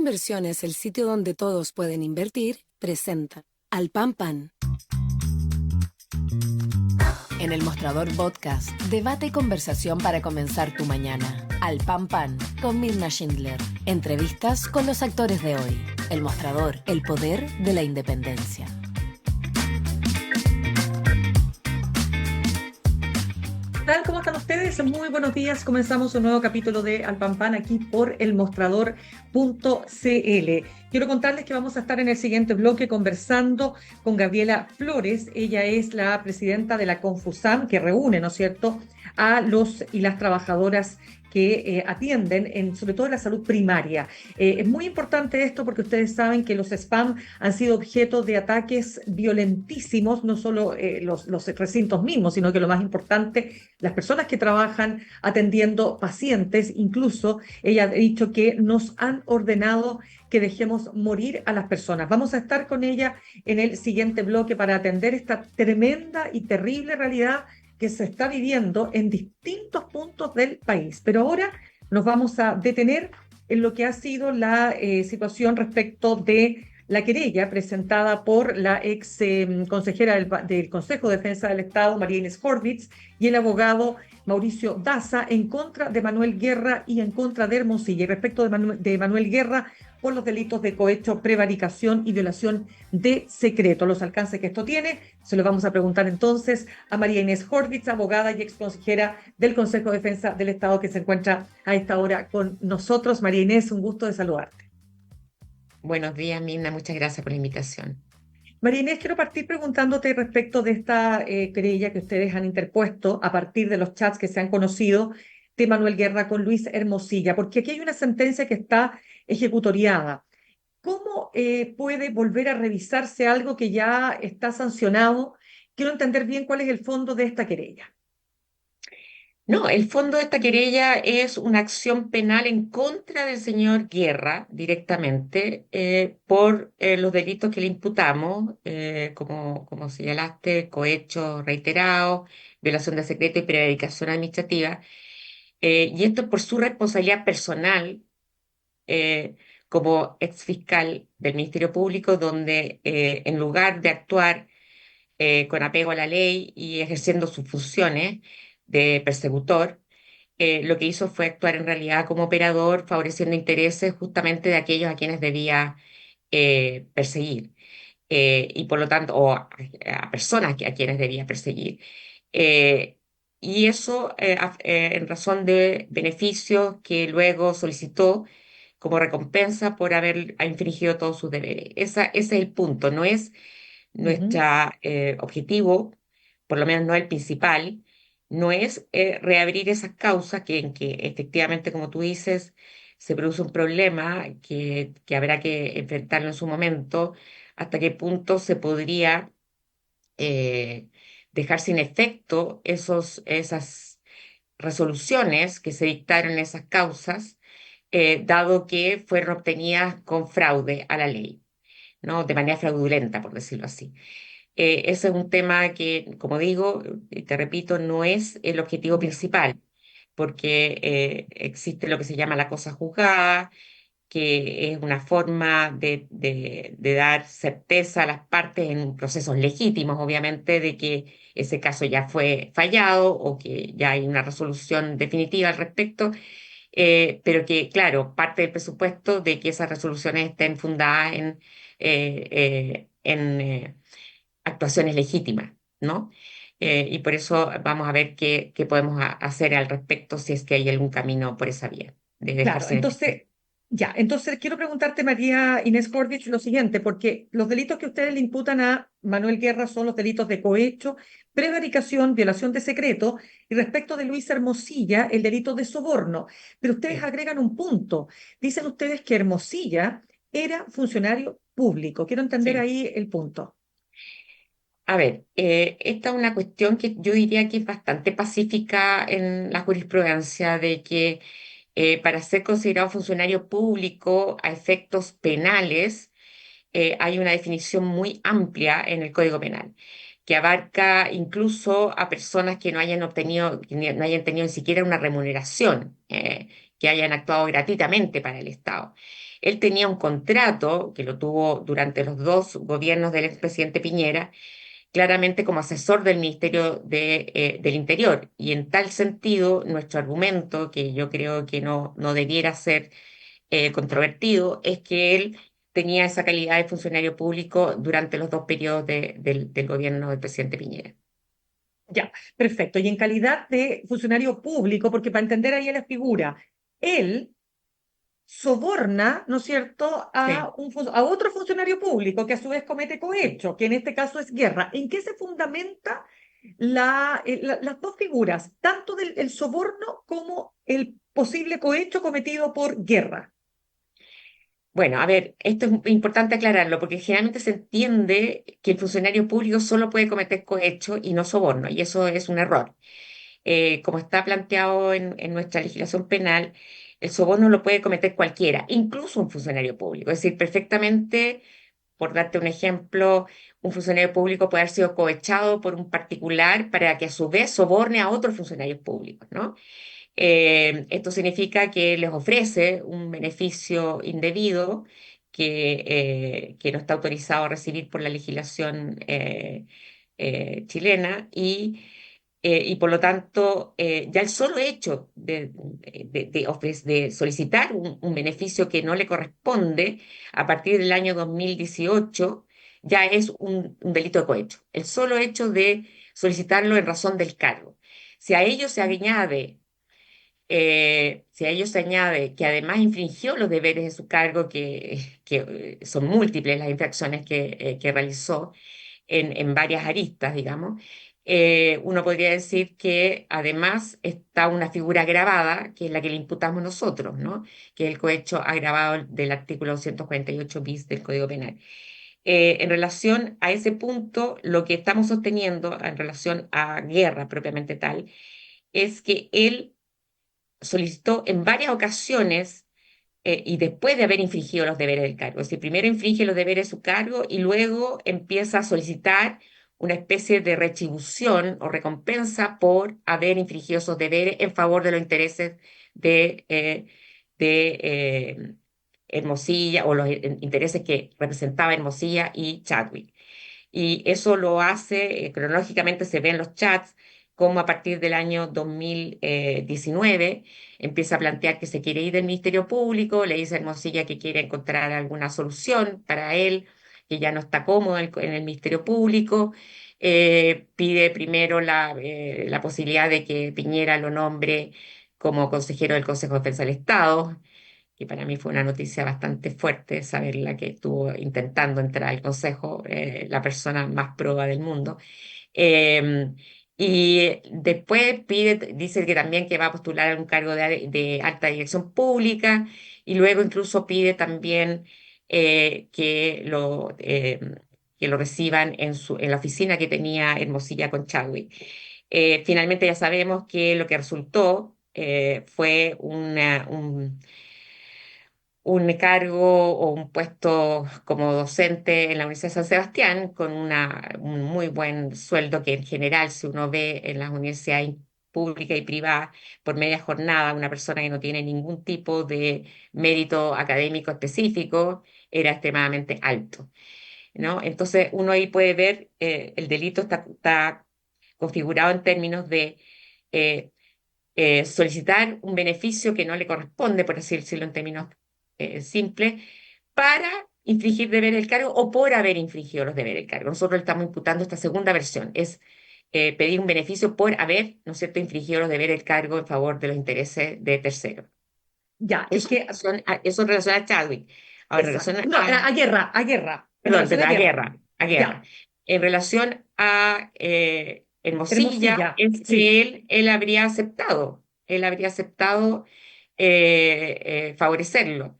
Inversiones, el sitio donde todos pueden invertir, presenta Al Pan Pan. En el Mostrador Podcast, debate y conversación para comenzar tu mañana. Al Pan Pan, con Mirna Schindler. Entrevistas con los actores de hoy. El Mostrador, el poder de la independencia. ¿Cómo están ustedes? Muy buenos días. Comenzamos un nuevo capítulo de Al Pan Pan aquí por elmostrador.cl. Quiero contarles que vamos a estar en el siguiente bloque conversando con Gabriela Flores. Ella es la presidenta de la Confusam, que reúne, ¿no es cierto?, a los y las trabajadoras que atienden sobre todo en la salud primaria. Es muy importante esto porque ustedes saben que los spam han sido objeto de ataques violentísimos, no solo los recintos mismos, sino que lo más importante, las personas que trabajan atendiendo pacientes. Incluso ella ha dicho que nos han ordenado que dejemos morir a las personas. Vamos a estar con ella en el siguiente bloque para atender esta tremenda y terrible realidad que se está viviendo en distintos puntos del país. Pero ahora nos vamos a detener en lo que ha sido la situación respecto de la querella presentada por la ex consejera del Consejo de Defensa del Estado, María Inés Horvitz, y el abogado Mauricio Daza en contra de Manuel Guerra y en contra de Hermosilla. Y respecto de Manuel Guerra, por los delitos de cohecho, prevaricación y violación de secreto. Los alcances que esto tiene se lo vamos a preguntar entonces a María Inés Horvitz, abogada y ex consejera del Consejo de Defensa del Estado, que se encuentra a esta hora con nosotros. María Inés, un gusto de saludarte. Buenos días, Mirna. Muchas gracias por la invitación. María Inés, quiero partir preguntándote respecto de esta querella que ustedes han interpuesto a partir de los chats que se han conocido de Manuel Guerra con Luis Hermosilla, porque aquí hay una sentencia que está ejecutoriada. ¿Cómo puede volver a revisarse algo que ya está sancionado? Quiero entender bien cuál es el fondo de esta querella. No, el fondo de esta querella es una acción penal en contra del señor Guerra directamente por los delitos que le imputamos, como señalaste, cohecho reiterado, violación de secreto y prevaricación administrativa. Y esto es por su responsabilidad personal eh, como exfiscal del Ministerio Público, donde en lugar de actuar con apego a la ley y ejerciendo sus funciones de persecutor, lo que hizo fue actuar en realidad como operador, favoreciendo intereses justamente de aquellos a quienes debía perseguir, y por lo tanto, a personas a quienes debía perseguir. Eh, y eso en razón de beneficios que luego solicitó como recompensa por haber infringido todos sus deberes. Ese es el punto, no es nuestro objetivo, por lo menos no el principal, no es reabrir esas causas en que efectivamente, como tú dices, se produce un problema que habrá que enfrentarlo en su momento, hasta qué punto se podría eh, dejar sin efecto esas resoluciones que se dictaron en esas causas, dado que fueron obtenidas con fraude a la ley, ¿no? De manera fraudulenta, por decirlo así. Ese es un tema que, como digo, y te repito, no es el objetivo principal, porque existe lo que se llama la cosa juzgada, que es una forma de dar certeza a las partes en procesos legítimos, obviamente, de que ese caso ya fue fallado o que ya hay una resolución definitiva al respecto, pero que, claro, parte del presupuesto de que esas resoluciones estén fundadas en actuaciones legítimas, ¿no? Y por eso vamos a ver qué podemos hacer al respecto si es que hay algún camino por esa vía, de Claro, dejarse en efecto. entonces quiero preguntarte, María Inés Horvitz, lo siguiente, porque los delitos que ustedes le imputan a Manuel Guerra son los delitos de cohecho, prevaricación, violación de secreto, y respecto de Luis Hermosilla, el delito de soborno. Pero ustedes Sí. agregan un punto. Dicen ustedes que Hermosilla era funcionario público. Quiero entender Sí. ahí el punto. A ver, esta es una cuestión que yo diría que es bastante pacífica en la jurisprudencia, de que para ser considerado funcionario público a efectos penales, hay una definición muy amplia en el Código Penal, que abarca incluso a personas que no hayan obtenido, no hayan tenido ni siquiera una remuneración, que hayan actuado gratuitamente para el Estado. Él tenía un contrato que lo tuvo durante los dos gobiernos del expresidente Piñera, claramente como asesor del Ministerio del Interior. Y en tal sentido, nuestro argumento, que yo creo que no debiera ser controvertido, es que él tenía esa calidad de funcionario público durante los dos periodos del gobierno del presidente Piñera. Ya, perfecto. Y en calidad de funcionario público, porque para entender ahí la figura, él soborna, ¿no es cierto?, Sí. a otro funcionario público que a su vez comete cohecho, que en este caso es Guerra. ¿En qué se fundamenta las dos figuras, tanto del el soborno como el posible cohecho cometido por Guerra? Bueno, a ver, esto es importante aclararlo porque generalmente se entiende que el funcionario público solo puede cometer cohecho y no soborno, y eso es un error. Como está planteado en nuestra legislación penal, el soborno lo puede cometer cualquiera, incluso un funcionario público. Es decir, perfectamente, por darte un ejemplo, un funcionario público puede haber sido cohechado por un particular para que a su vez soborne a otros funcionarios públicos, ¿no? Esto significa que les ofrece un beneficio indebido que no está autorizado a recibir por la legislación chilena y por lo tanto ya el solo hecho de solicitar un beneficio que no le corresponde a partir del año 2018 ya es un delito de cohecho. El solo hecho de solicitarlo en razón del cargo. Si a ello se añade si a ello se añade que además infringió los deberes de su cargo, que son múltiples las infracciones que realizó en varias aristas, digamos, uno podría decir que además está una figura agravada, que es la que le imputamos nosotros, ¿no? Que es el cohecho agravado del artículo 248 bis del Código Penal. En relación a ese punto, lo que estamos sosteniendo en relación a Guerra propiamente tal, es que él solicitó en varias ocasiones y después de haber infringido los deberes del cargo. Es decir, primero infringe los deberes de su cargo y luego empieza a solicitar una especie de retribución o recompensa por haber infringido esos deberes en favor de los intereses de Hermosilla o los intereses que representaba Hermosilla y Chadwick. Y eso lo hace, cronológicamente se ve en los chats, como a partir del año 2019 empieza a plantear que se quiere ir del Ministerio Público, le dice a Hermosilla que quiere encontrar alguna solución para él, que ya no está cómodo en el Ministerio Público, pide primero la posibilidad de que Piñera lo nombre como consejero del Consejo de Defensa del Estado, que para mí fue una noticia bastante fuerte saberla que estuvo intentando entrar al Consejo, la persona más proba del mundo. Eh, y después dice que también que va a postular a un cargo de alta dirección pública y luego incluso pide también que lo reciban en la oficina que tenía Hermosilla con Chadwick. Finalmente ya sabemos que lo que resultó fue un cargo o un puesto como docente en la Universidad de San Sebastián con un muy buen sueldo que en general, si uno ve en las universidades públicas y privadas, por media jornada, una persona que no tiene ningún tipo de mérito académico específico era extremadamente alto, ¿no? Entonces uno ahí puede ver el delito está configurado en términos de eh, solicitar un beneficio que no le corresponde, por así decirlo en términos simples, para infringir deber del cargo o por haber infringido los deberes del cargo. Nosotros le estamos imputando esta segunda versión, es pedir un beneficio por haber, ¿no es cierto?, infringido los deberes del cargo en favor de los intereses de terceros. Ya, es Eso que eso en relación a Chadwick. Ahora, en relación exacto. No, a Guerra, en perdón, relación a a Guerra. Guerra, a Guerra. Ya, En relación a Hermosilla, Hermosilla, es sí. que él habría aceptado favorecerlo.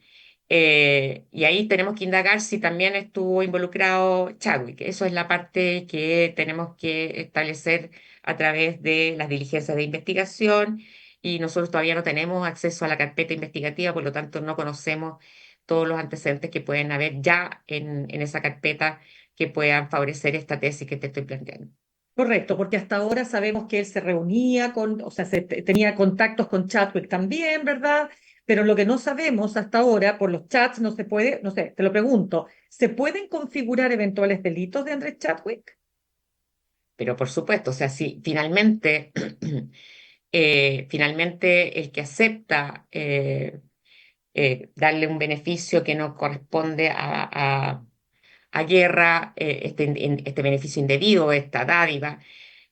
Y ahí tenemos que indagar si también estuvo involucrado Chadwick. Eso es la parte que tenemos que establecer a través de las diligencias de investigación y nosotros todavía no tenemos acceso a la carpeta investigativa, por lo tanto no conocemos todos los antecedentes que pueden haber ya en esa carpeta que puedan favorecer esta tesis que te estoy planteando. Correcto, porque hasta ahora sabemos que él se reunía con, o sea, tenía contactos con Chadwick también, ¿verdad? pero lo que no sabemos hasta ahora, por los chats no se puede, no sé, te lo pregunto, ¿se pueden configurar eventuales delitos de Andrés Chadwick? Pero por supuesto, o sea, si finalmente, finalmente el que acepta darle un beneficio que no corresponde a Guerra, este beneficio indebido, esta dádiva,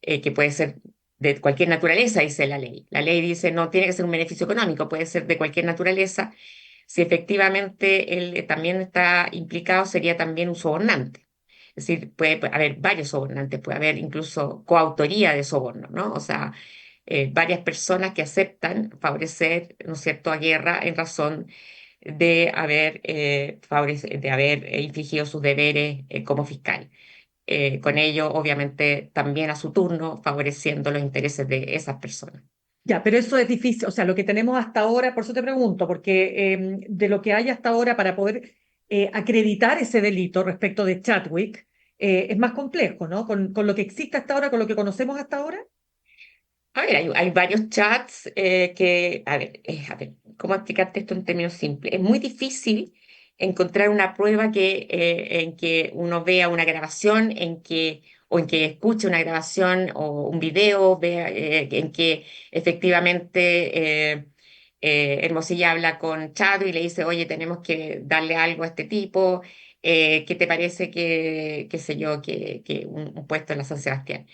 que puede ser de cualquier naturaleza, dice la ley. La ley dice no tiene que ser un beneficio económico, puede ser de cualquier naturaleza. Si efectivamente él también está implicado, sería también un sobornante. Es decir, puede haber varios sobornantes, puede haber incluso coautoría de soborno, ¿no? O sea, varias personas que aceptan favorecer, ¿no es cierto?, a Guerra en razón de haber infligido sus deberes como fiscal. Con ello, obviamente, también a su turno favoreciendo los intereses de esas personas. Ya, pero eso es difícil, o sea, lo que tenemos hasta ahora, por eso te pregunto, porque de lo que hay hasta ahora para poder acreditar ese delito respecto de Chadwick, es más complejo, ¿no? Con lo que existe hasta ahora, con lo que conocemos hasta ahora. A ver, hay varios chats a ver, ¿cómo explicarte esto en términos simples? Es muy difícil encontrar una prueba en que uno vea una grabación, o en que escuche una grabación o un video, en que efectivamente Hermosilla habla con Chado y le dice, oye, tenemos que darle algo a este tipo, ¿qué te parece qué sé yo, que un puesto en la San Sebastián?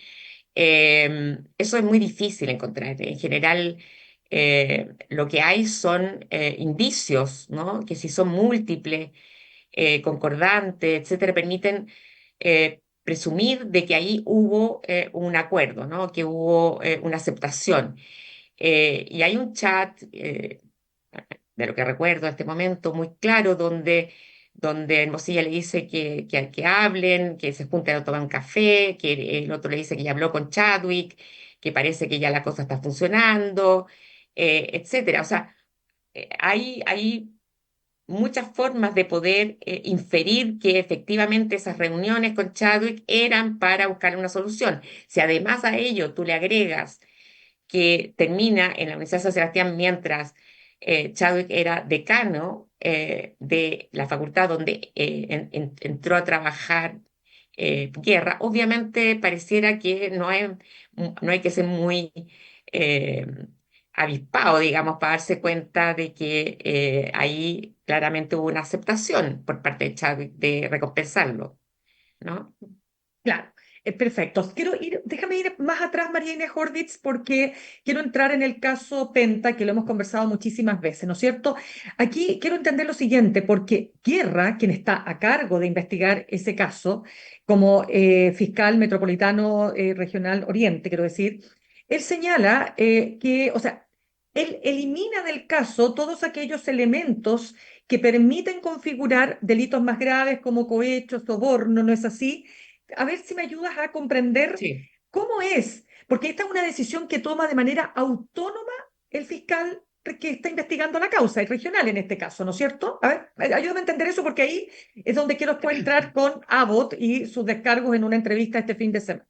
Eso es muy difícil encontrar. En general, lo que hay son indicios, ¿no? Que si son múltiples, concordantes, etcétera, permiten presumir de que ahí hubo un acuerdo, ¿no? Que hubo una aceptación. Y hay un chat, de lo que recuerdo en este momento, muy claro, donde Hermosilla le dice que hablen, que se junten a tomar un café, que el otro le dice que ya habló con Chadwick, que parece que ya la cosa está funcionando, etcétera. O sea, hay muchas formas de poder inferir que efectivamente esas reuniones con Chadwick eran para buscar una solución. Si además a ello tú le agregas que termina en la Universidad de San Sebastián mientras Chadwick era decano de la facultad donde entró a trabajar Guerra, obviamente pareciera que no hay que ser muy eh, avispado, digamos, para darse cuenta de que ahí claramente hubo una aceptación por parte de Chadwick de recompensarlo, ¿no? Claro, perfecto. Déjame ir más atrás, María Inés Horvitz, porque quiero entrar en el caso Penta, que lo hemos conversado muchísimas veces, ¿no es cierto? Aquí quiero entender lo siguiente, porque Guerra, quien está a cargo de investigar ese caso, como fiscal metropolitano regional Oriente, quiero decir, él señala que, o sea, él elimina del caso todos aquellos elementos que permiten configurar delitos más graves como cohecho, soborno, ¿no es así? A ver si me ayudas a comprender Sí. cómo es, porque esta es una decisión que toma de manera autónoma el fiscal que está investigando la causa, el regional en este caso, ¿no es cierto? A ver, ayúdame a entender eso porque ahí es donde quiero después entrar con Abbott y sus descargos en una entrevista este fin de semana.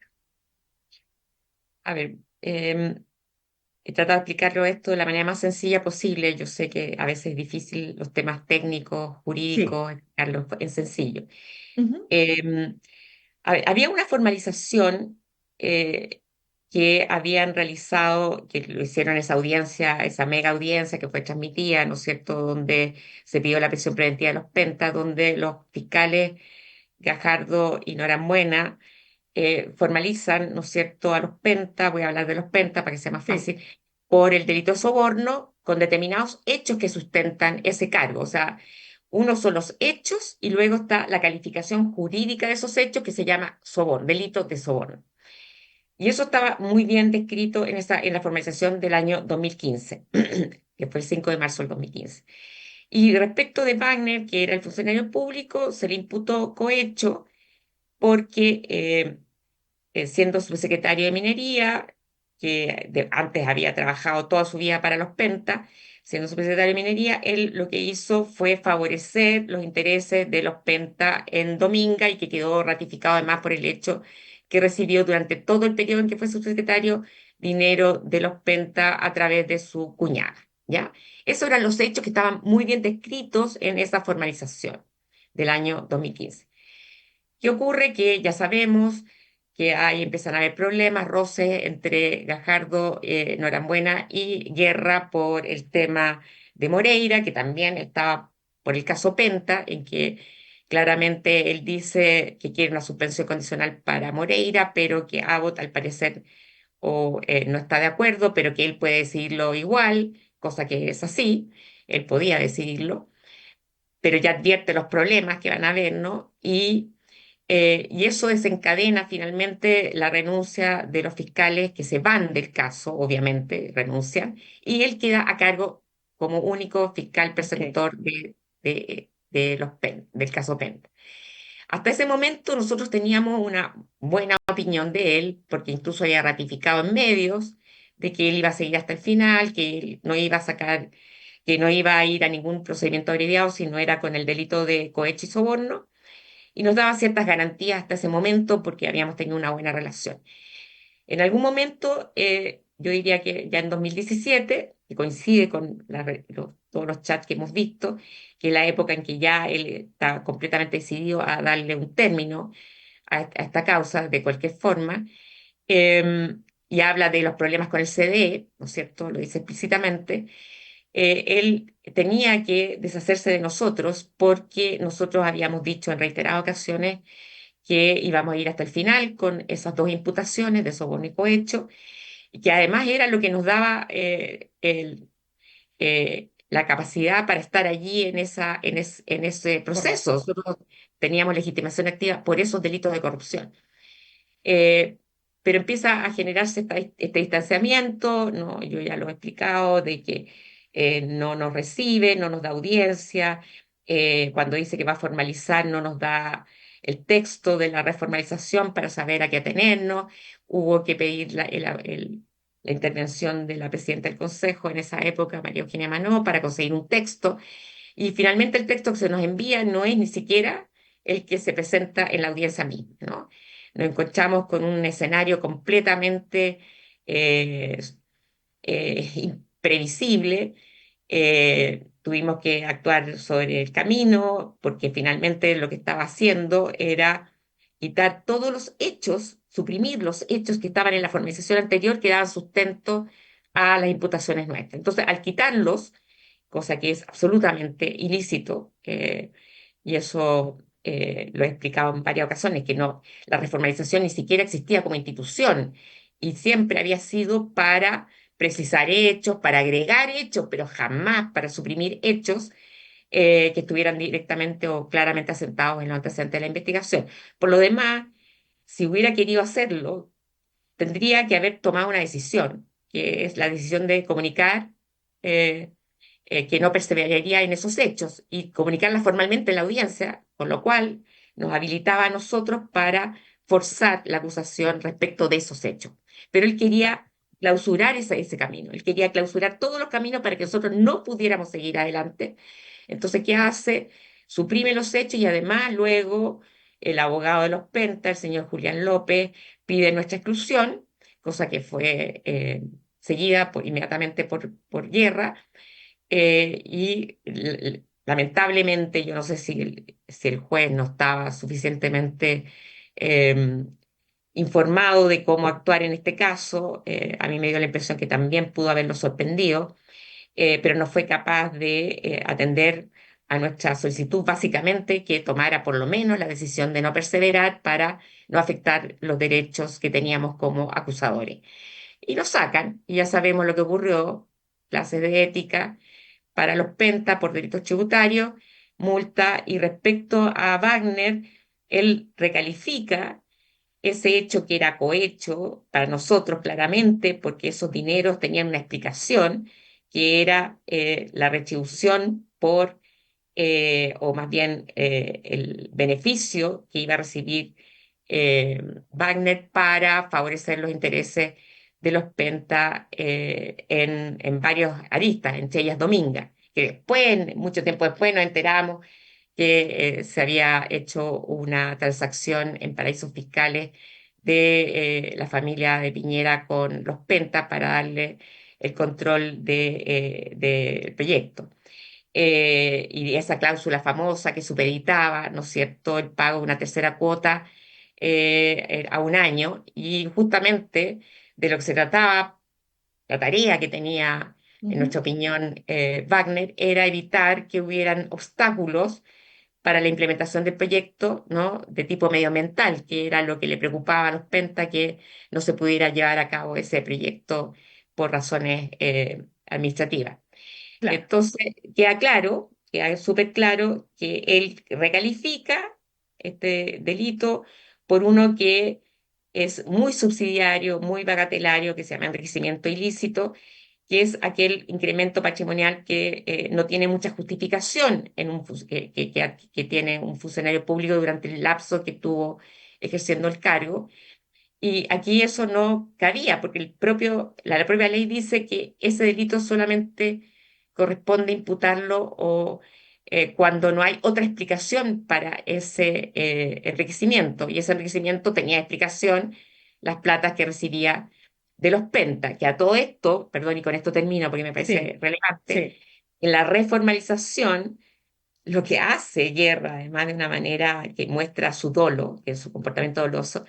A ver, he tratado de explicarlo esto de la manera más sencilla posible. Yo sé que a veces es difícil los temas técnicos, Sí. jurídicos, explicarlos en sencillo. Ujú. Eh, a ver, había una formalización eh, que habían realizado, que lo hicieron esa audiencia, esa mega audiencia que fue transmitida, ¿no es cierto?, donde se pidió la prisión preventiva de los pentas, donde los fiscales Gajardo y Norambuena formalizan, ¿no es cierto?, a los pentas, voy a hablar de los pentas para que sea más Sí. fácil, por el delito de soborno con determinados hechos que sustentan ese cargo. O sea, uno son los hechos y luego está la calificación jurídica de esos hechos que se llama soborno, delito de soborno. Y eso estaba muy bien descrito en la formalización del año 2015, que fue el 5 de marzo del 2015. Y respecto de Wagner, que era el funcionario público, se le imputó cohecho porque siendo subsecretario de Minería, que antes había trabajado toda su vida para los Penta, siendo subsecretario de Minería, él lo que hizo fue favorecer los intereses de los Penta en Dominga y que quedó ratificado además por el hecho que recibió durante todo el periodo en que fue subsecretario dinero de los Penta a través de su cuñada. ¿ya? Esos eran los hechos que estaban muy bien descritos en esa formalización del año 2015. ¿Qué ocurre? Que ya sabemos que ahí empiezan a haber problemas, roces entre Gajardo, Norambuena y Guerra por el tema de Moreira, que también estaba por el caso Penta, en que claramente él dice que quiere una suspensión condicional para Moreira, pero que Abbott al parecer no está de acuerdo, pero que él puede decidirlo igual, cosa que es así, él podía decidirlo, pero ya advierte los problemas que van a haber, ¿no? Y eso desencadena finalmente la renuncia de los fiscales que se van del caso, obviamente, renuncian, y él queda a cargo como único fiscal Ok, persecutor del caso Penta. Hasta ese momento nosotros teníamos una buena opinión de él, porque incluso había ratificado en medios de que él iba a seguir hasta el final, que él no iba a sacar, que no iba a ir a ningún procedimiento abreviado, sino era con el delito de cohecho y soborno, y nos daba ciertas garantías hasta ese momento porque habíamos tenido una buena relación. En algún momento, yo diría que ya en 2017, que coincide con todos los chats que hemos visto, que es la época en que ya él está completamente decidido a darle un término a esta causa de cualquier forma, y habla de los problemas con el CDE, ¿no es cierto? Lo dice explícitamente. Él tenía que deshacerse de nosotros porque nosotros habíamos dicho en reiteradas ocasiones que íbamos a ir hasta el final con esas dos imputaciones de soborno y cohecho, y que además era lo que nos daba la capacidad para estar allí en ese proceso. correcto. Nosotros teníamos legitimación activa por esos delitos de corrupción. Eh, pero empieza a generarse este distanciamiento, ¿no? Yo ya lo he explicado, de que no nos recibe, no nos da audiencia, cuando dice que va a formalizar no nos da el texto de la reformalización para saber a qué atenernos, hubo que pedir la intervención de la presidenta del Consejo en esa época, María Eugenia Manó, para conseguir un texto, y finalmente el texto que se nos envía no es ni siquiera el que se presenta en la audiencia misma, ¿no? Nos encontramos con un escenario completamente eh, imprevisible. Tuvimos que actuar sobre el camino porque finalmente lo que estaba haciendo era quitar todos los hechos, suprimir los hechos que estaban en la formalización anterior que daban sustento a las imputaciones nuestras. Entonces, al quitarlos, cosa que es absolutamente ilícito, y eso lo he explicado en varias ocasiones, que no, la reformalización ni siquiera existía como institución y siempre había sido para precisar hechos, para agregar hechos, pero jamás para suprimir hechos que estuvieran directamente o claramente asentados en los antecedentes de la investigación. Por lo demás, si hubiera querido hacerlo, tendría que haber tomado una decisión, que es la decisión de comunicar eh, que no perseveraría en esos hechos y comunicarla formalmente en la audiencia, con lo cual nos habilitaba a nosotros para forzar la acusación respecto de esos hechos. Pero él quería clausurar ese camino, él quería clausurar todos los caminos para que nosotros no pudiéramos seguir adelante. Entonces, ¿qué hace? Suprime los hechos y además luego el abogado de los Penta, el señor Julián López, pide nuestra exclusión, cosa que fue seguida inmediatamente por Guerra, lamentablemente, yo no sé si el juez no estaba suficientemente eh, informado de cómo actuar en este caso. A mí me dio la impresión que también pudo haberlo sorprendido, pero no fue capaz de atender a nuestra solicitud, básicamente que tomara por lo menos la decisión de no perseverar para no afectar los derechos que teníamos como acusadores. Y nos sacan, y ya sabemos lo que ocurrió, clases de ética para los Penta por delitos tributarios, multa, y respecto a Wagner, él recalifica ese hecho que era cohecho para nosotros claramente, porque esos dineros tenían una explicación, que era la retribución o más bien el beneficio que iba a recibir eh, Wagner para favorecer los intereses de los Penta en varios aristas, entre ellas Dominga, que después, mucho tiempo después, nos enteramos que se había hecho una transacción en paraísos fiscales de la familia de Piñera con los Penta para darle el control del proyecto. Y esa cláusula famosa que supeditaba, ¿no es cierto?, el pago de una tercera cuota a un año, y justamente de lo que se trataba, la tarea que tenía, en Ujú. nuestra opinión, Wagner, era evitar que hubieran obstáculos para la implementación del proyecto, ¿no?, de tipo medioambiental, que era lo que le preocupaba a los Penta, que no se pudiera llevar a cabo ese proyecto por razones administrativas. Claro. Entonces, queda claro, queda súper claro que él recalifica este delito por uno que es muy subsidiario, muy bagatelario, que se llama enriquecimiento ilícito, que es aquel incremento patrimonial que no tiene mucha justificación en que tiene un funcionario público durante el lapso que estuvo ejerciendo el cargo. Y aquí eso no cabía, porque la propia ley dice que ese delito solamente corresponde imputarlo cuando no hay otra explicación para ese enriquecimiento. Y ese enriquecimiento tenía explicación las platas que recibía de los Penta, que a todo esto, perdón, y con esto termino porque me Sí, parece relevante, sí. en la reformalización lo que hace Guerra, además de una manera que muestra su dolo, que es su comportamiento doloso,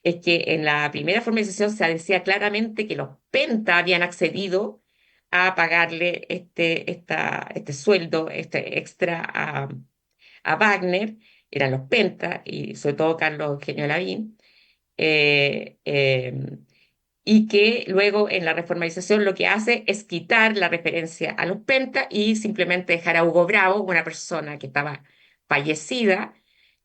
es que en la primera formalización se decía claramente que los Penta habían accedido a pagarle este sueldo, este extra a Wagner, eran los Penta, y sobre todo Carlos Eugenio Lavín, eh, eh, y que luego en la reformalización lo que hace es quitar la referencia a los Penta y simplemente dejar a Hugo Bravo, una persona que estaba fallecida,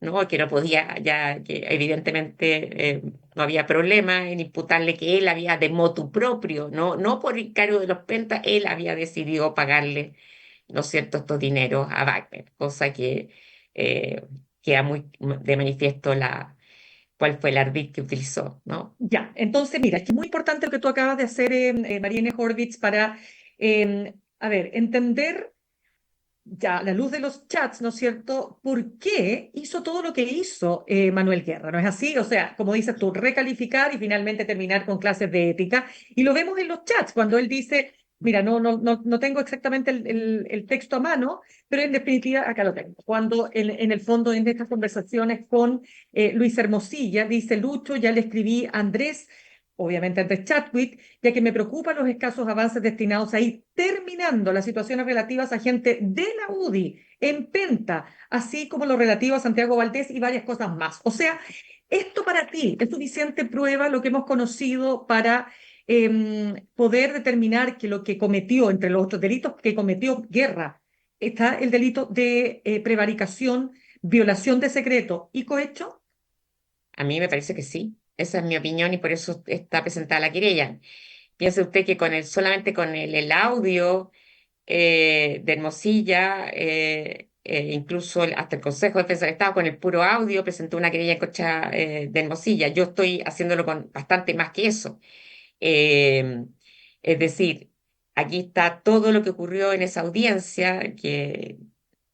¿no?, que no podía, ya que evidentemente no había problema en imputarle que él había de motu propio, no por encargo de los Penta, él había decidido pagarle, ¿no es cierto?, estos dineros a Wagner, cosa que eh, queda muy de manifiesto cuál fue el ardid que utilizó, ¿no? Ya, entonces mira, es que es muy importante lo que tú acabas de hacer, Mariene Horvitz, para, a ver, entender ya a la luz de los chats, ¿no es cierto? ¿Por qué hizo todo lo que hizo Manuel Guerra? ¿No es así? O sea, como dices tú, recalificar y finalmente terminar con clases de ética. Y lo vemos en los chats, cuando él dice, mira, no tengo exactamente el texto a mano, pero en definitiva, acá lo tengo. Cuando en el fondo, en estas conversaciones con Luis Hermosilla, dice, Lucho, ya le escribí a Andrés, obviamente Andrés Chadwick, ya que me preocupan los escasos avances destinados a ir terminando las situaciones relativas a gente de la UDI en Penta, así como lo relativo a Santiago Valdés y varias cosas más. O sea, esto para ti es suficiente prueba, lo que hemos conocido para poder determinar que lo que cometió, entre los otros delitos que cometió Guerra, está el delito de prevaricación, violación de secreto y cohecho. A mí me parece que sí. Esa es mi opinión y por eso está presentada la querella. Piense usted que solamente con el audio de Hermosilla, incluso hasta el Consejo de Defensa del Estado, con el puro audio, presentó una querella en contra de Hermosilla. Yo estoy haciéndolo con bastante más que eso. Eh, es decir, aquí está todo lo que ocurrió en esa audiencia, que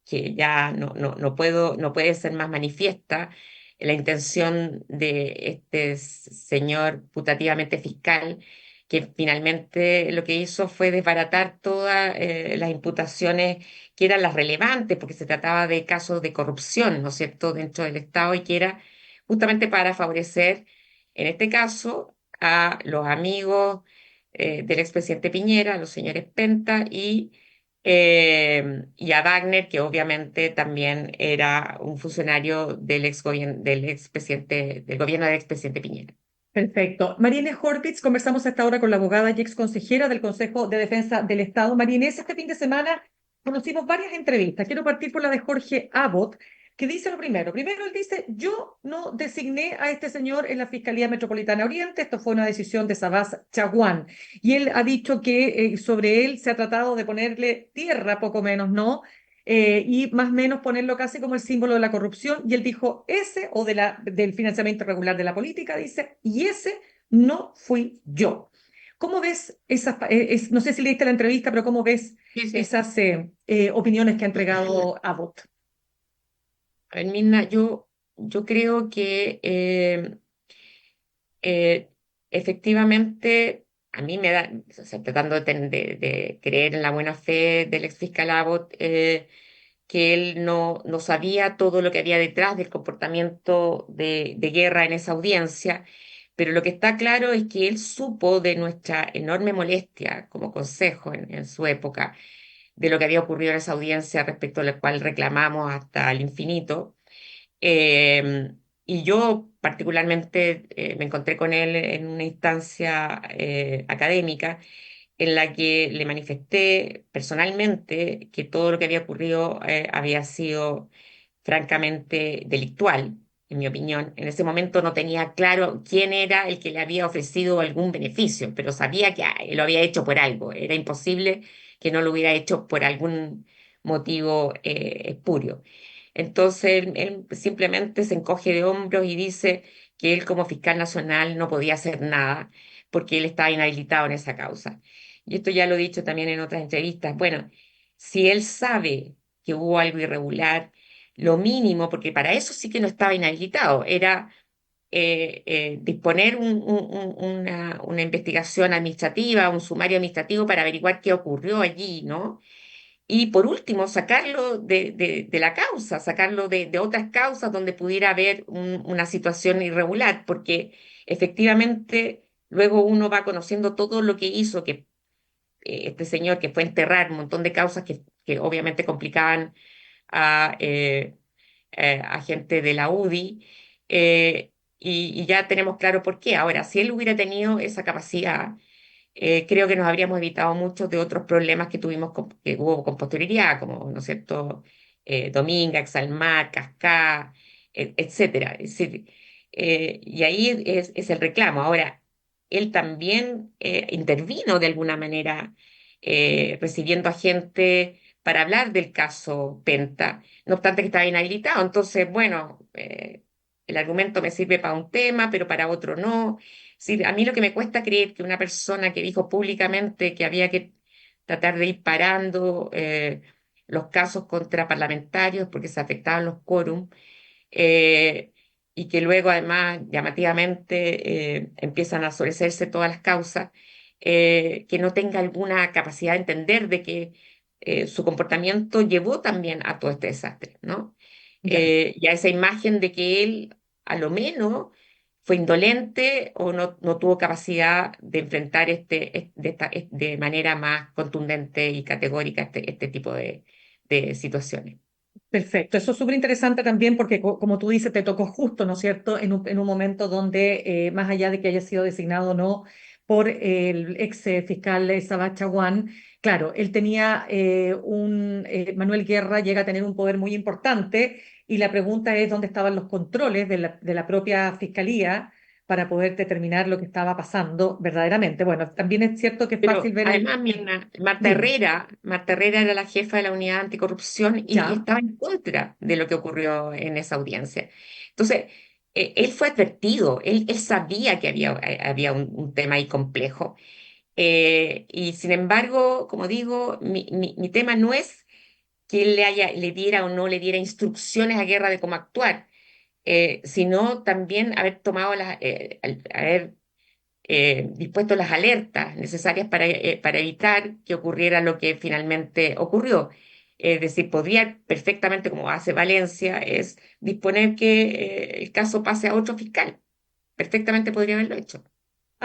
ya no puede ser más manifiesta. La intención de este señor putativamente fiscal, que finalmente lo que hizo fue desbaratar todas las imputaciones que eran las relevantes, porque se trataba de casos de corrupción, ¿no es cierto?, dentro del Estado, y que era justamente para favorecer, en este caso, a los amigos del expresidente Piñera, a los señores Penta y a Wagner, que obviamente también era un funcionario del expresidente, del gobierno del expresidente Piñera. Perfecto. Marine Horvitz, conversamos hasta ahora con la abogada y ex consejera del Consejo de Defensa del Estado. Marine, este fin de semana conocimos varias entrevistas. Quiero partir por la de Jorge Abbott, que dice lo primero. Primero, él dice, yo no designé a este señor en la Fiscalía Metropolitana Oriente, esto fue una decisión de Sabás Chaguán. Y él ha dicho que sobre él se ha tratado de ponerle tierra, poco menos, ¿no? Y más o menos ponerlo casi como el símbolo de la corrupción. Y él dijo, ese, o del financiamiento irregular de la política, dice, y ese no fui yo. ¿Cómo ves esas, no sé si leíste la entrevista, pero cómo ves Sí, sí. esas opiniones que ha entregado Abbott? A ver, Mirna, yo creo que eh, efectivamente a mí me da, o sea, tratando de creer en la buena fe del ex fiscal Abbott, que él no sabía todo lo que había detrás del comportamiento de Guerra en esa audiencia, pero lo que está claro es que él supo de nuestra enorme molestia como consejo en su época, de lo que había ocurrido en esa audiencia respecto a la cual reclamamos hasta el infinito. Eh, y yo particularmente me encontré con él en una instancia académica en la que le manifesté personalmente que todo lo que había ocurrido había sido francamente delictual, en mi opinión. En ese momento no tenía claro quién era el que le había ofrecido algún beneficio, pero sabía que lo había hecho por algo. Era imposible que no lo hubiera hecho por algún motivo espurio. Entonces él simplemente se encoge de hombros y dice que él como fiscal nacional no podía hacer nada porque él estaba inhabilitado en esa causa. Y esto ya lo he dicho también en otras entrevistas. Bueno, si él sabe que hubo algo irregular, lo mínimo, porque para eso sí que no estaba inhabilitado, era disponer una investigación administrativa, un sumario administrativo para averiguar qué ocurrió allí, ¿no? Y por último, sacarlo de la causa, sacarlo de otras causas donde pudiera haber una situación irregular, porque efectivamente luego uno va conociendo todo lo que hizo, que este señor que fue a enterrar un montón de causas que obviamente complicaban a, a gente de la UDI, y ya tenemos claro por qué. Ahora, si él hubiera tenido esa capacidad, creo que nos habríamos evitado muchos de otros problemas que tuvimos que hubo con posterioridad, como, ¿no es cierto?, Dominga, Exalmar, Cascá, etcétera. Es decir, y ahí es el reclamo. Ahora, él también intervino de alguna manera, recibiendo a gente para hablar del caso Penta, no obstante que estaba inhabilitado. Entonces, bueno, el argumento me sirve para un tema, pero para otro no. Sí, a mí lo que me cuesta creer que una persona que dijo públicamente que había que tratar de ir parando los casos contra parlamentarios porque se afectaban los quórum, eh, y que luego además llamativamente empiezan a sobreseerse todas las causas, que no tenga alguna capacidad de entender de que su comportamiento llevó también a todo este desastre, ¿no? Ya. Y a esa imagen de que él, a lo menos, fue indolente o no tuvo capacidad de enfrentar de manera más contundente y categórica este tipo de situaciones. Perfecto, eso es súper interesante también porque como tú dices, te tocó justo, ¿no es cierto?, en un momento donde, más allá de que haya sido designado o no por el ex fiscal Sabath Chaguán, claro, él tenía Manuel Guerra llega a tener un poder muy importante y la pregunta es dónde estaban los controles de la propia fiscalía para poder determinar lo que estaba pasando verdaderamente. Bueno, también es cierto que es fácil Pero ver además, Mirna, dime, Marta Herrera era la jefa de la unidad anticorrupción y ya, estaba en contra de lo que ocurrió en esa audiencia. Entonces, él fue advertido, él sabía que había un tema ahí complejo. Y sin embargo, como digo, mi tema no es que él le diera o no le diera instrucciones a Guerra de cómo actuar, sino también haber tomado haber dispuesto las alertas necesarias para evitar que ocurriera lo que finalmente ocurrió. Es decir, podría perfectamente, como hace Valencia, es disponer que el caso pase a otro fiscal. Perfectamente podría haberlo hecho.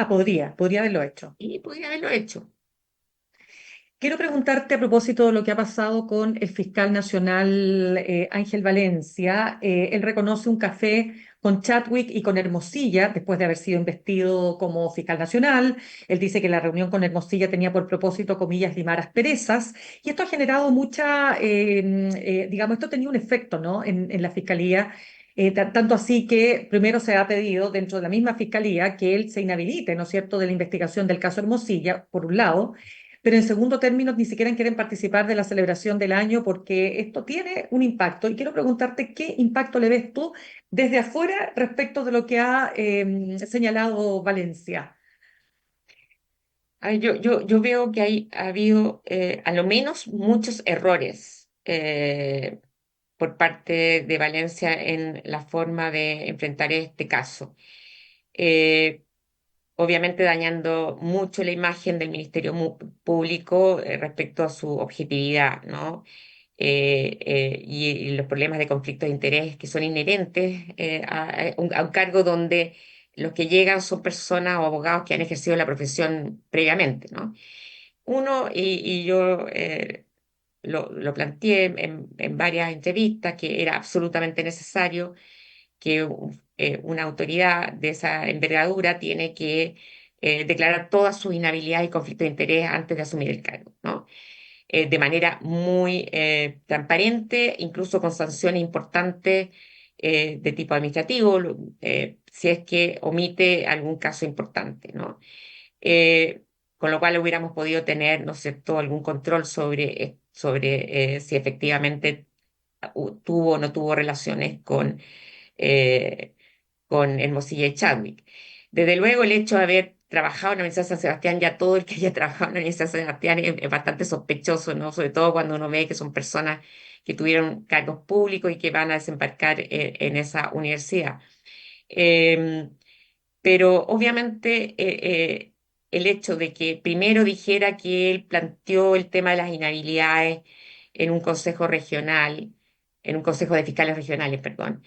podría haberlo hecho. Y podría haberlo hecho. Quiero preguntarte a propósito de lo que ha pasado con el fiscal nacional Ángel Valencia. Él reconoce un café con Chadwick y con Hermosilla después de haber sido investido como fiscal nacional. Él dice que la reunión con Hermosilla tenía por propósito, comillas, limar asperezas. Y esto ha generado digamos, esto tenía un efecto, ¿no?, en la fiscalía. Tanto así que primero se ha pedido dentro de la misma fiscalía que él se inhabilite, ¿no es cierto?, de la investigación del caso Hermosilla, por un lado, pero en segundo término ni siquiera quieren participar de la celebración del año porque esto tiene un impacto. Y quiero preguntarte qué impacto le ves tú desde afuera respecto de lo que ha señalado Valencia. Yo veo que ha habido a lo menos muchos errores por parte de Valencia en la forma de enfrentar este caso. Eh, obviamente dañando mucho la imagen del Ministerio Público respecto a su objetividad, ¿no? Y los problemas de conflicto de interés que son inherentes a un cargo donde los que llegan son personas o abogados que han ejercido la profesión previamente, ¿no? Uno, y yo lo planteé en varias entrevistas, que era absolutamente necesario que una autoridad de esa envergadura tiene que declarar todas sus inhabilidades y conflictos de interés antes de asumir el cargo, ¿no? De manera muy transparente, incluso con sanciones importantes de tipo administrativo, si es que omite algún caso importante, ¿no? Eh, con lo cual hubiéramos podido tener, ¿no es cierto?, algún control sobre si efectivamente tuvo o no tuvo relaciones eh, con Hermosilla y Chadwick. Desde luego, el hecho de haber trabajado en la Universidad de San Sebastián, ya todo el que haya trabajado en la Universidad de San Sebastián es bastante sospechoso, ¿no? Sobre todo cuando uno ve que son personas que tuvieron cargos públicos y que van a desembarcar en esa universidad. Eh, pero obviamente el hecho de que primero dijera que él planteó el tema de las inhabilidades en un consejo regional, en un consejo de fiscales regionales, perdón,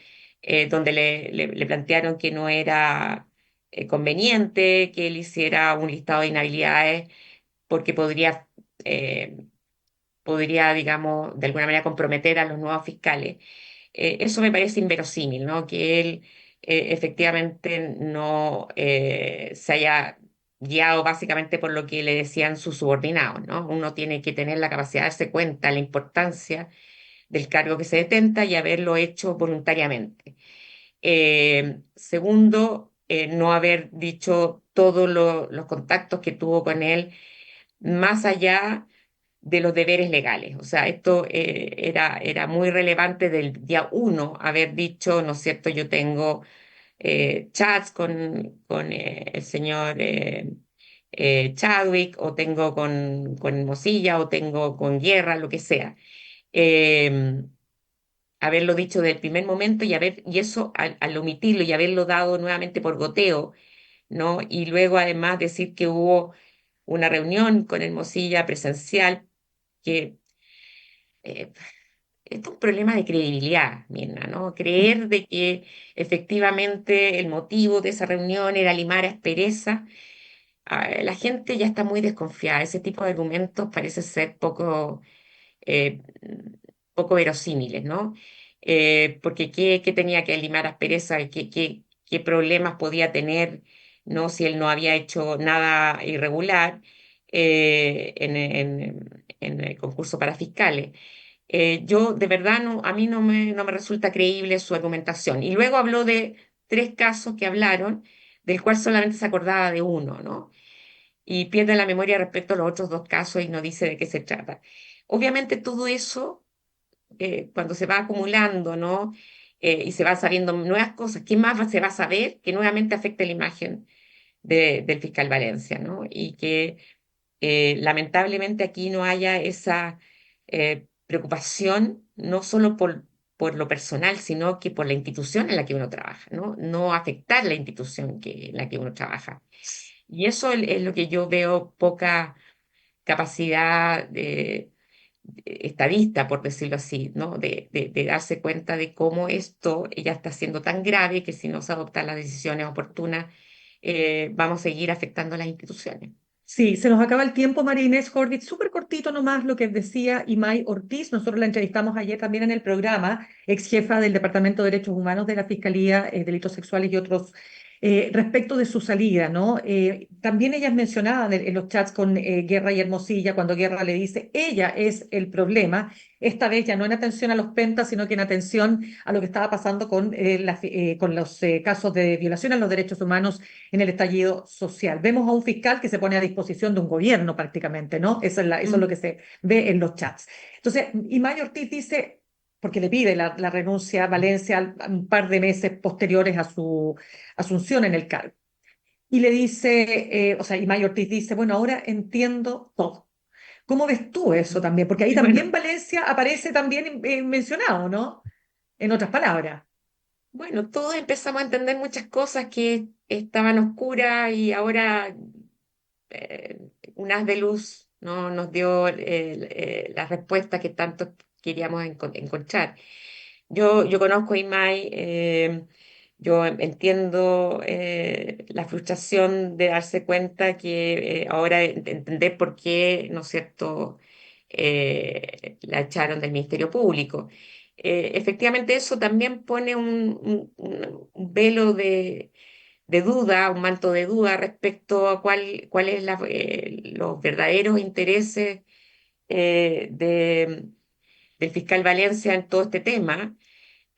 donde le plantearon que no era conveniente que él hiciera un listado de inhabilidades porque eh, podría, digamos, de alguna manera comprometer a los nuevos fiscales. Eso me parece inverosímil, ¿no? Que él efectivamente no se haya guiado básicamente por lo que le decían sus subordinados, ¿no? Uno tiene que tener la capacidad de darse cuenta de la importancia del cargo que se detenta y haberlo hecho voluntariamente. Segundo, no haber dicho todos los contactos que tuvo con él más allá de los deberes legales. O sea, esto era muy relevante del día uno, haber dicho, ¿no es cierto?, yo tengo chats con el señor Chadwick, o tengo con Mosilla, o tengo con Guerra, lo que sea. Eh, Haberlo dicho desde el primer momento y eso al omitirlo y haberlo dado nuevamente por goteo, ¿no? Y luego además decir que hubo una reunión con Hermosilla presencial, que eh, esto es un problema de credibilidad, Mirna, ¿no? Creer de que efectivamente el motivo de esa reunión era limar aspereza. La gente ya está muy desconfiada. Ese tipo de argumentos parece ser eh, poco verosímiles, ¿no? Porque ¿qué tenía que limar aspereza? ¿Qué problemas podía tener, ¿no? Si él no había hecho nada irregular en el concurso para fiscales. Yo de verdad a mí no me resulta creíble su argumentación. Y luego habló de tres casos que hablaron, del cual solamente se acordaba de uno, ¿no? Y pierde la memoria respecto a los otros dos casos y no dice de qué se trata. Obviamente todo eso, cuando se va acumulando, ¿no? Y se van sabiendo nuevas cosas, ¿qué más se va a saber que nuevamente afecte la imagen del fiscal Valencia, ¿no? Y que lamentablemente aquí no haya esa preocupación, no solo por lo personal, sino que por la institución en la que uno trabaja, ¿no? No afectar la institución en la que uno trabaja. Y eso es lo que yo veo poca capacidad estadista, por decirlo así, ¿no? De darse cuenta de cómo esto ya está siendo tan grave que si no se adoptan las decisiones oportunas, vamos a seguir afectando a las instituciones. Sí, se nos acaba el tiempo, María Inés Horvitz. Súper cortito nomás lo que decía Imai Ortiz. Nosotros la entrevistamos ayer también en el programa, ex jefa del Departamento de Derechos Humanos de la Fiscalía, Delitos Sexuales y otros, respecto de su salida, ¿no? También ellas mencionaban en los chats con Guerra y Hermosilla, cuando Guerra le dice, ella es el problema, esta vez ya no en atención a los pentas, sino que en atención a lo que estaba pasando con los casos de violación a los derechos humanos en el estallido social. Vemos a un fiscal que se pone a disposición de un gobierno prácticamente, ¿no? Eso es lo que se ve en los chats. Entonces, Imay Ortiz dice, porque le pide la renuncia a Valencia un par de meses posteriores a su asunción en el cargo. Y le dice, o sea, Imay Ortiz dice, bueno, ahora entiendo todo. ¿Cómo ves tú eso también? Porque ahí Bueno, también Valencia aparece también mencionado, ¿no? En otras palabras. Bueno, todos empezamos a entender muchas cosas que estaban oscuras y ahora eh, un haz de luz, ¿no? Nos dio la respuesta que tanto queríamos encontrar. Yo conozco a IMAI, yo entiendo la frustración de darse cuenta que ahora entender por qué, ¿no es cierto?, la echaron del Ministerio Público. Efectivamente, eso también pone un velo de duda, un manto de duda respecto a cuál es los verdaderos intereses del fiscal Valencia en todo este tema,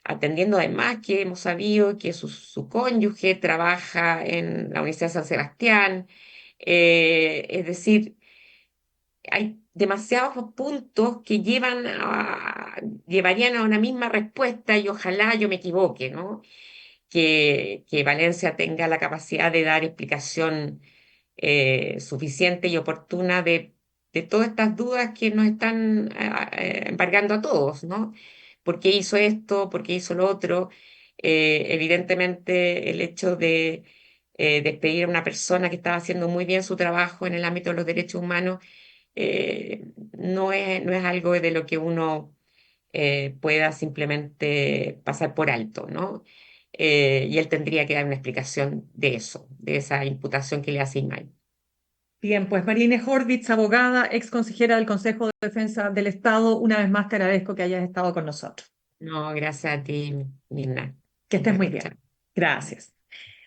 atendiendo además que hemos sabido que su cónyuge trabaja en la Universidad de San Sebastián, es decir, hay demasiados puntos que llevarían a una misma respuesta y ojalá yo me equivoque, ¿no? Que Valencia tenga la capacidad de dar explicación suficiente y oportuna de todas estas dudas que nos están embargando a todos, ¿no? ¿Por qué hizo esto? ¿Por qué hizo lo otro? Evidentemente, el hecho de despedir a una persona que estaba haciendo muy bien su trabajo en el ámbito de los derechos humanos no es algo de lo que uno pueda simplemente pasar por alto, ¿no? Y él tendría que dar una explicación de eso, de esa imputación que le hace Ismael. Bien, pues Marine Horvitz, abogada, ex consejera del Consejo de Defensa del Estado, una vez más te agradezco que hayas estado con nosotros. No, gracias a ti, Mirna. Que estés muy Chao. bien. Gracias.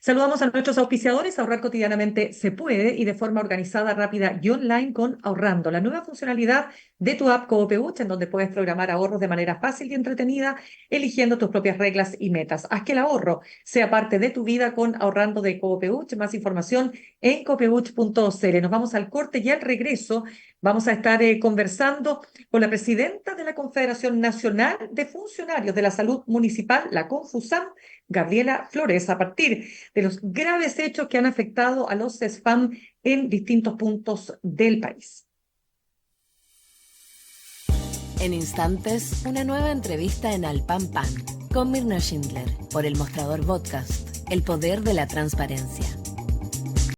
Saludamos a nuestros auspiciadores. Ahorrar cotidianamente se puede y de forma organizada, rápida y online con Ahorrando, la nueva funcionalidad de tu app Coopeuch, en donde puedes programar ahorros de manera fácil y entretenida, eligiendo tus propias reglas y metas. Haz que el ahorro sea parte de tu vida con Ahorrando de Coopeuch. Más información en copeuch.cl. Nos vamos al corte y al regreso vamos a estar conversando con la presidenta de la Confederación Nacional de Funcionarios de la Salud Municipal, la Confusam, Gabriela Flores, a partir de los graves hechos que han afectado a los CESFAM en distintos puntos del país. En instantes, una nueva entrevista en Al Pan Pan con Mirna Schindler por El Mostrador Podcast, el poder de la transparencia.